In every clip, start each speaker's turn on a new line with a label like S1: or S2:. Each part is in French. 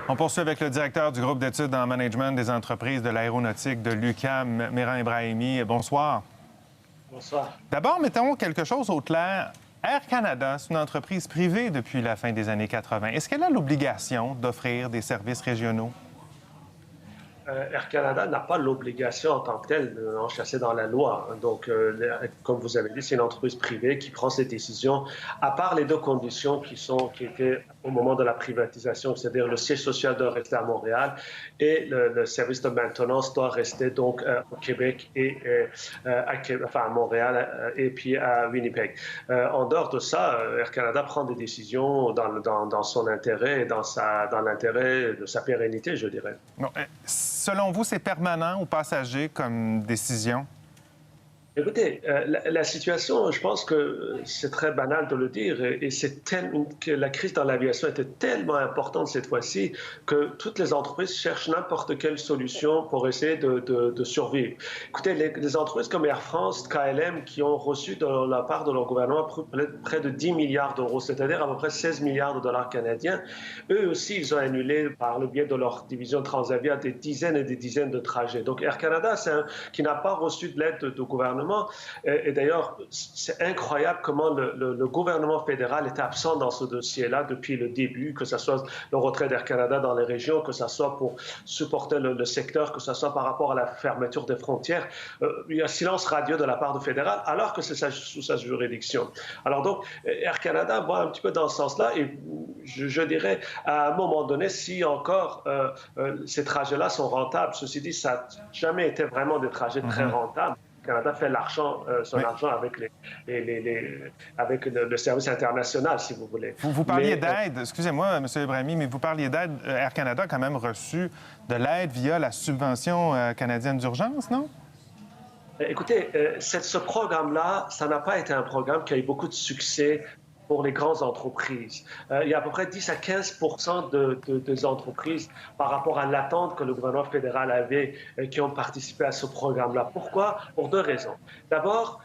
S1: On poursuit avec le directeur du groupe d'études en management des entreprises de l'aéronautique de l'UQAM, Mehran Ebrahimi. Bonsoir.
S2: Bonsoir.
S1: D'abord, mettons quelque chose au clair. Air Canada, c'est une entreprise privée depuis la fin des années 80. Est-ce qu'elle a l'obligation d'offrir des services régionaux?
S2: Air Canada n'a pas l'obligation en tant que telle enchâssée dans la loi. Donc, comme vous avez dit, c'est une entreprise privée qui prend ses décisions, à part les deux conditions qui étaient au moment de la privatisation, c'est-à-dire le siège social doit rester à Montréal et le service de maintenance doit rester donc au Québec et à Montréal et puis à Winnipeg. En dehors de ça, Air Canada prend des décisions dans son intérêt et dans l'intérêt de sa pérennité, je dirais.
S1: Non, selon vous, c'est permanent ou passager comme décision?
S2: Écoutez, la situation, je pense que c'est très banal de le dire, et que la crise dans l'aviation était tellement importante cette fois-ci que toutes les entreprises cherchent n'importe quelle solution pour essayer de survivre. Écoutez, les entreprises comme Air France, KLM, qui ont reçu de la part de leur gouvernement près de 10 milliards d'euros, c'est-à-dire à peu près 16 milliards de dollars canadiens, eux aussi, ils ont annulé par le biais de leur division Transavia des dizaines et des dizaines de trajets. Donc Air Canada, qui n'a pas reçu de l'aide du gouvernement. Et d'ailleurs, c'est incroyable comment le gouvernement fédéral est absent dans ce dossier-là depuis le début, que ce soit le retrait d'Air Canada dans les régions, que ce soit pour supporter le secteur, que ce soit par rapport à la fermeture des frontières. Il y a silence radio de la part du fédéral, alors que c'est sous sa juridiction. Alors donc, Air Canada va un petit peu dans ce sens-là, et je dirais, à un moment donné, si encore ces trajets-là sont rentables, ceci dit, ça n'a jamais été vraiment des trajets très rentables. Le Canada fait son argent avec le service international, si vous voulez.
S1: Vous parliez d'aide, excusez-moi, M. Ebrahimi, mais vous parliez d'aide. Air Canada a quand même reçu de l'aide via la subvention canadienne d'urgence, non?
S2: Écoutez, ce programme-là, ça n'a pas été un programme qui a eu beaucoup de succès pour les grandes entreprises. Il y a à peu près 10 à 15 des entreprises par rapport à l'attente que le gouvernement fédéral avait qui ont participé à ce programme-là. Pourquoi? Pour deux raisons. D'abord,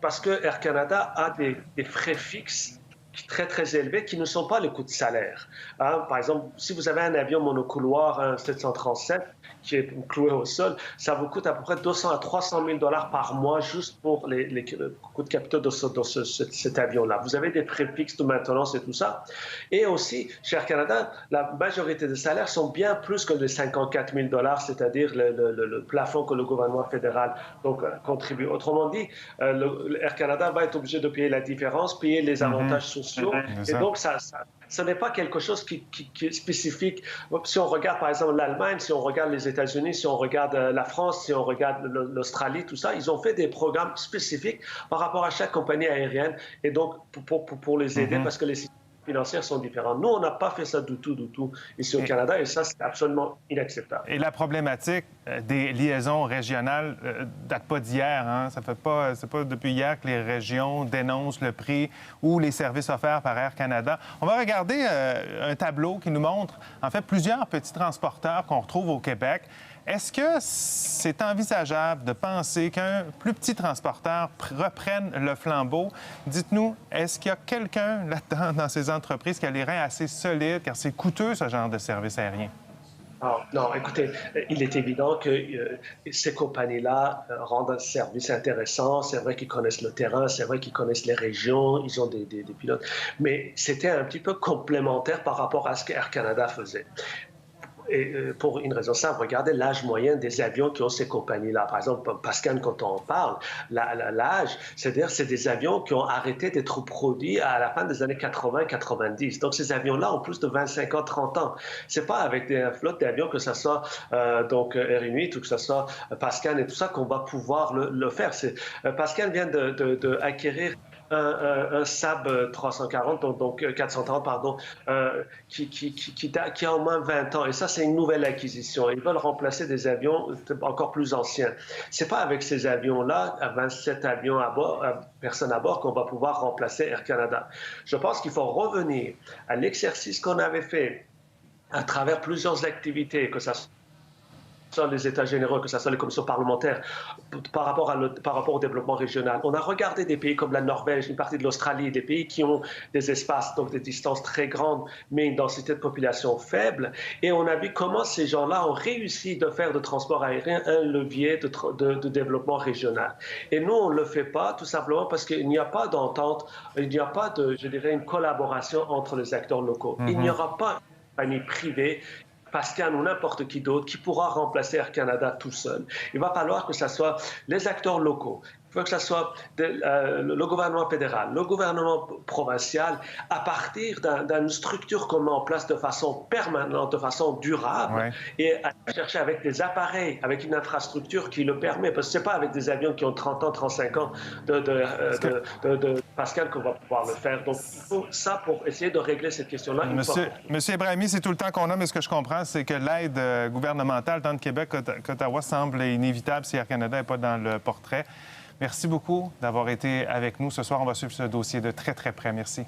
S2: parce que Air Canada a des frais fixes très, très élevés qui ne sont pas le coût de salaire. Par exemple, si vous avez un avion monocouloir, un 737, qui est cloué au sol, ça vous coûte à peu près 200 à 300 000 $ par mois juste pour les coûts de capitaux de cet avion-là. Vous avez des frais fixes de maintenance et tout ça. Et aussi, chez Air Canada, la majorité des salaires sont bien plus que les 54 000 $, c'est-à-dire le plafond que le gouvernement fédéral contribue. Autrement dit, Air Canada va être obligé de payer la différence, payer les avantages sociaux. Et donc, ce n'est pas quelque chose qui est spécifique. Si on regarde, par exemple, l'Allemagne, si on regarde les États-Unis, si on regarde la France, si on regarde l'Australie, tout ça, ils ont fait des programmes spécifiques par rapport à chaque compagnie aérienne et donc pour les aider parce que les systèmes financiers sont différents. Nous, on n'a pas fait ça du tout ici au Canada et ça, c'est absolument inacceptable.
S1: Et la problématique des liaisons régionales date pas d'hier. Hein? C'est pas depuis hier que les régions dénoncent le prix ou les services offerts par Air Canada. On va regarder un tableau qui nous montre, en fait, plusieurs petits transporteurs qu'on retrouve au Québec. Est-ce que c'est envisageable de penser qu'un plus petit transporteur reprenne le flambeau? Dites-nous, est-ce qu'il y a quelqu'un là-dedans, dans ces entreprises, qui a les reins assez solides, car c'est coûteux, ce genre de service aérien?
S2: Non, écoutez, il est évident que ces compagnies-là rendent un service intéressant. C'est vrai qu'ils connaissent le terrain, c'est vrai qu'ils connaissent les régions, ils ont des pilotes. Mais c'était un petit peu complémentaire par rapport à ce qu'Air Canada faisait. Et pour une raison simple, regardez l'âge moyen des avions qui ont ces compagnies-là. Par exemple, Pascal, quand on en parle, l'âge, c'est-à-dire c'est des avions qui ont arrêté d'être produits à la fin des années 80-90. Donc ces avions-là ont plus de 25 ans, 30 ans. C'est pas avec des flottes d'avions, que ce soit Air Inuit ou que ce soit Pascal et tout ça, qu'on va pouvoir le faire. Pascal vient d'acquérir un Saab 340, donc 430, pardon, qui a au moins 20 ans. Et ça, c'est une nouvelle acquisition. Ils veulent remplacer des avions encore plus anciens. C'est pas avec ces avions-là, à 27 avions à bord, personnes à bord, qu'on va pouvoir remplacer Air Canada. Je pense qu'il faut revenir à l'exercice qu'on avait fait à travers plusieurs activités, que ça soit les États généraux, que ce soit les commissions parlementaires, par rapport au développement régional. On a regardé des pays comme la Norvège, une partie de l'Australie, des pays qui ont des espaces, donc des distances très grandes, mais une densité de population faible, et on a vu comment ces gens-là ont réussi de faire de transport aérien un levier de développement régional. Et nous, on ne le fait pas, tout simplement parce qu'il n'y a pas d'entente, il n'y a pas je dirais, une collaboration entre les acteurs locaux. Il n'y aura pas une compagnie privée, Pascal ou n'importe qui d'autre, qui pourra remplacer Air Canada tout seul. Il va falloir que ce soit les acteurs locaux. Il faut que ce soit le gouvernement fédéral, le gouvernement provincial, à partir d'une structure qu'on met en place de façon permanente, de façon durable, et à chercher avec des appareils, avec une infrastructure qui le permet. Parce que ce n'est pas avec des avions qui ont 30 ans, 35 ans de Pascal qu'on va pouvoir le faire. Donc, il faut ça pour essayer de régler cette question-là.
S1: Monsieur Brahimi, c'est tout le temps qu'on a, mais ce que je comprends, c'est que l'aide gouvernementale, tant de Québec qu'Ottawa, semble inévitable si Air Canada n'est pas dans le portrait. Merci beaucoup d'avoir été avec nous. Ce soir, on va suivre ce dossier de très, très près. Merci.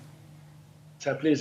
S2: C'est un plaisir.